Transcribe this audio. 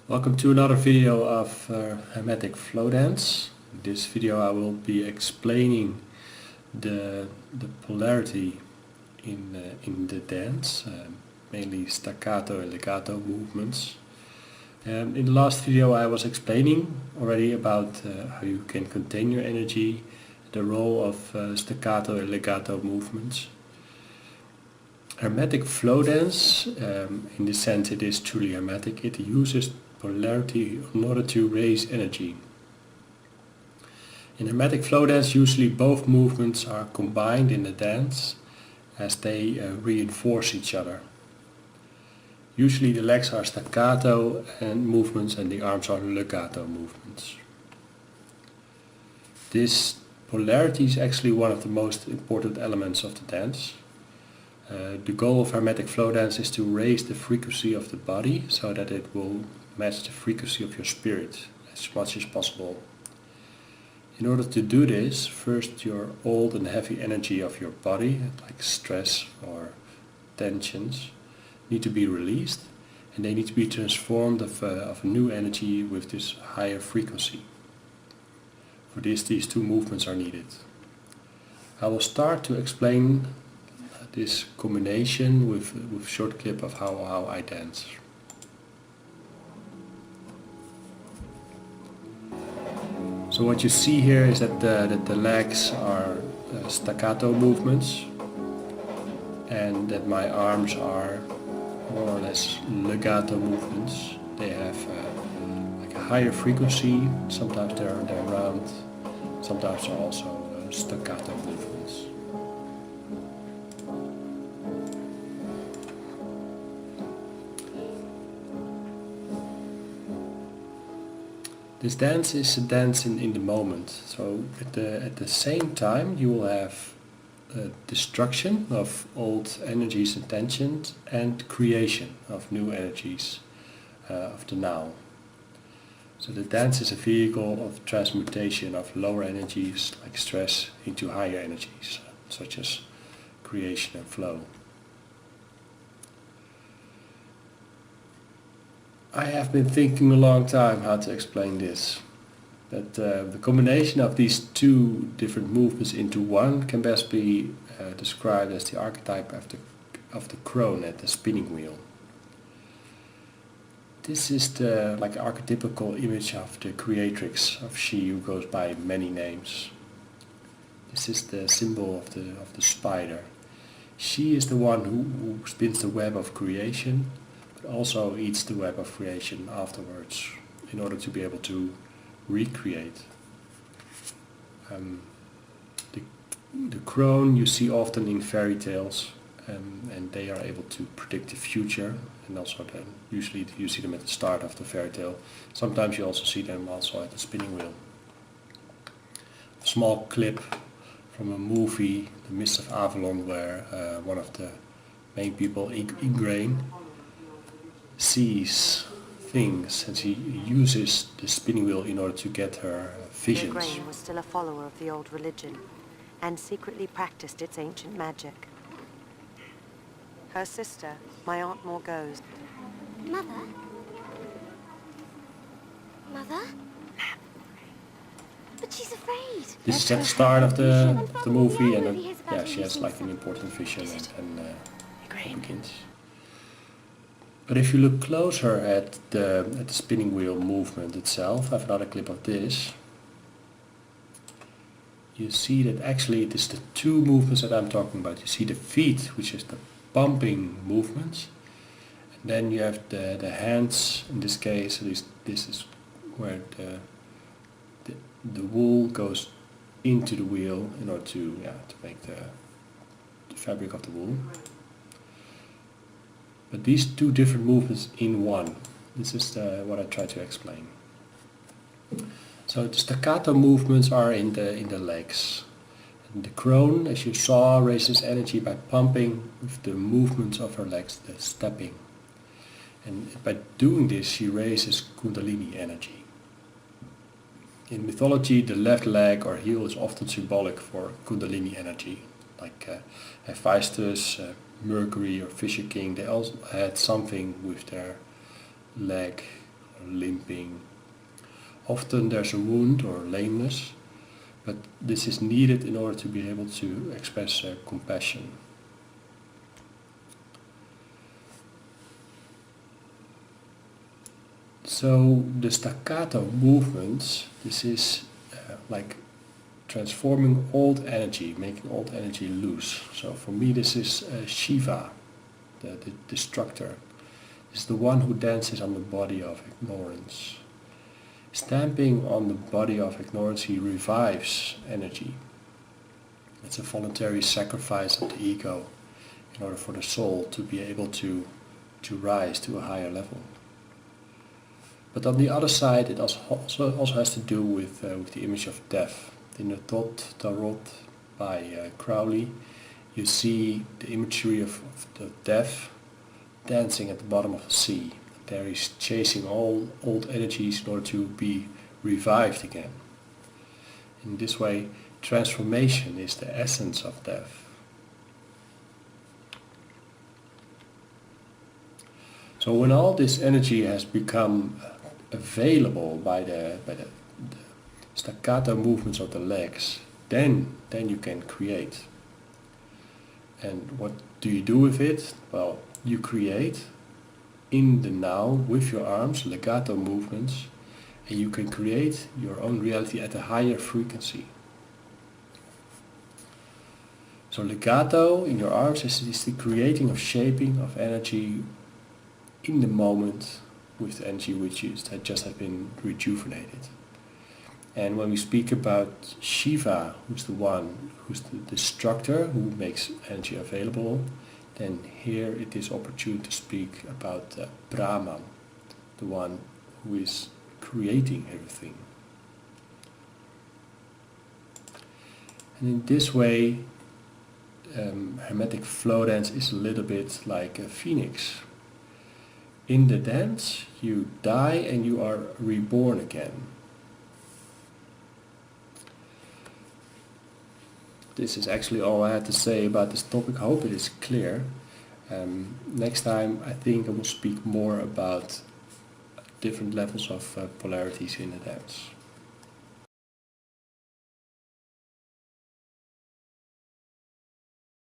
Welcome to another video of Hermetic Flow Dance. In this video I will be explaining the polarity in the dance, mainly staccato and legato movements. In the last video I was explaining already about how you can contain your energy, the role of staccato and legato movements. Hermetic Flow Dance, in this sense it is truly hermetic, it uses polarity in order to raise energy. In Hermetic Flow Dance usually both movements are combined in the dance as they reinforce each other. Usually the legs are staccato and movements and the arms are legato movements. This polarity is actually one of the most important elements of the dance. The goal of Hermetic Flow Dance is to raise the frequency of the body so that it will match the frequency of your spirit as much as possible. In order to do this, first your old and heavy energy of your body, like stress or tensions, need to be released, and they need to be transformed of a new energy with this higher frequency. For this, these two movements are needed. I will start to explain this combination with a short clip of how I dance. So what you see here is that the legs are staccato movements and that my arms are more or less legato movements. They have like a higher frequency, sometimes they're round, sometimes they're also staccato movements. This dance is a dance in the moment, so at the same time you will have destruction of old energies and tensions and creation of new energies of the now. So the dance is a vehicle of transmutation of lower energies like stress into higher energies, such as creation and flow. I have been thinking a long time how to explain this. That the combination of these two different movements into one can best be described as the archetype of the crone at the spinning wheel. This is the archetypical image of the creatrix, of she who goes by many names. This is the symbol of the spider. She is the one who spins the web of creation, but also eats the web of creation afterwards in order to be able to recreate. The crone you see often in fairy tales, and they are able to predict the future, and also usually you see them at the start of the fairy tale. Sometimes you also see them also at the spinning wheel. A small clip from a movie, The Mist of Avalon, where one of the main people, Igraine, sees things and she uses the spinning wheel in order to get her visions. Igraine was still a follower of the old religion and secretly practiced its ancient magic. Her sister, my Aunt Morgause. Mother? Mother? But she's afraid. This is at the start of the movie, and yeah, she has like an important vision and it begins. But if you look closer at the spinning wheel movement itself, I have another clip of this. You see that actually it is the two movements that I'm talking about. You see the feet, which is the pumping movements, and then you have the hands. In this case, at least this is where the wool goes into the wheel in order to make the fabric of the wool. But these two different movements in one. This is what I try to explain. So the staccato movements are in the legs. And the crone, as you saw, raises energy by pumping with the movements of her legs, the stepping. And by doing this, she raises Kundalini energy. In mythology, the left leg or heel is often symbolic for Kundalini energy, like Hephaestus, Mercury or Fisher King. They also had something with their leg limping. Often there's a wound or lameness, but this is needed in order to be able to express compassion. So the staccato movements, this is like transforming old energy, making old energy loose. So for me this is Shiva, the destructor. This is the one who dances on the body of ignorance. Stamping on the body of ignorance, he revives energy. It's a voluntary sacrifice of the ego in order for the soul to be able to rise to a higher level. But on the other side, it also has to do with the image of death. In the Tot Tarot by Crowley, you see the imagery of the death dancing at the bottom of the sea. There he's chasing all old energies in order to be revived again. In this way, transformation is the essence of death. So when all this energy has become available by the staccato movements of the legs, then you can create. And what do you do with it? Well, you create in the now with your arms, legato movements, and you can create your own reality at a higher frequency. So legato in your arms is the creating of shaping of energy in the moment with the energy which had just been rejuvenated. And when we speak about Shiva, who's the destructor, who makes energy available, then here it is opportune to speak about Brahman, the one who is creating everything. And in this way, Hermetic Flow Dance is a little bit like a phoenix. In the dance, you die and you are reborn again. This is actually all I had to say about this topic. I hope it is clear. Next time I think I will speak more about different levels of polarities in the dance.